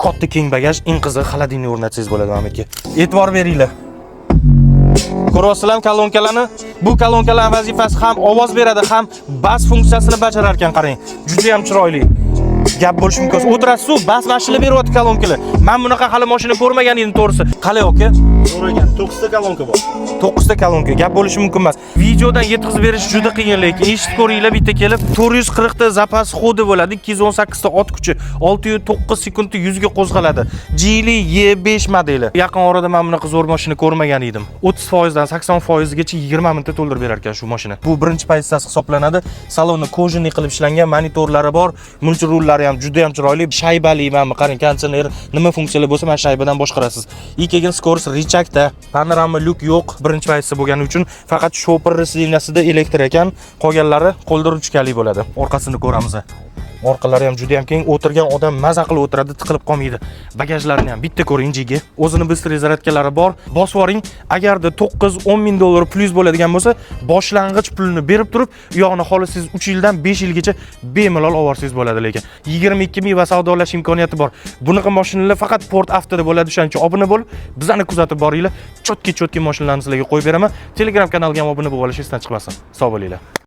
katta keng bagaj, eng qizig'i xolodilnik o'rnatsangiz bo'ladi meniki. E'tibor beringlar. Ko'ryapsizlarmi kolonkalarni? Bu kolonkalar vazifasi ham ovoz beradi, ham bas funksiyasini bajarar ekan, qarang. Juda ham chiroyli. Gap bo'lishi mumkin. O'tirasiz, bas mashina beryapti kolonkalar. Men bunaqa hali mashina ko'rmagan edim, to'g'risi. Qalay aka? To'g'ri ekan. 9 ta kolonka bor. 9 ta kolonka. Gap bo'lishi mumkin emas. Videodan yetkazib berish juda qiyin, lekin eshitib ko'ringlar, bitta kelib 440 ta zapas xodi bo'ladi, 218 ta ot kuchi, 609 sekundda 100 ga qo'zg'aladi. Geely E5 modeli. Yaqin orada men bunaqa zo'r mashina ko'rmagan edim. 30% dan 80% gacha 20 minutda to'ldirib berar ekan shu mashina. Bu birinchi pozitsiyasi hisoblanadi. Salonni kojani qilib ishlangan, monitorlari bor, multirullari ham juda ham chiroyli, shaybali, mana qarang, konditsioner, nima funksiyalar bo'lsa, mana shaybadan boshqarasiz. Ikkigan skorost richakda, panorama lyuk yo'q, birinchi pozitsiya bo'lgani uchun faqat shopper reslinasida elektr ekan, qolganlari qo'lda ruchkali bo'ladi. Orqasini ko'ramiz. Orqalari ham juda ham keng, o'tirgan odam maza qilib o'tiradi, tiqilib qolmaydi. Bagajlarini ham bitta ko'ring, jiga. O'zini bistri zaryadkalari bor. Bosib oling, agarda 9-10 ming dollar plyus bo'ladigan bo'lsa, boshlang'ich pulini berib turib, u yoqni xohlasangiz 3 yildan 5 yilgacha bemalol olsangiz bo'ladi, lekin 22 ming va savdolash imkoniyati bor. Bunaqa mashinalar faqat Port Avtoda bo'ladi, shuning uchun obuna bo'lib, bizani kuzatib boringlar. Chotki mashinalarni sizlarga qo'yib beraman. Telegram kanaliga ham obuna bo'lib olishingizdan chiqmasin. Sog' bo'linglar.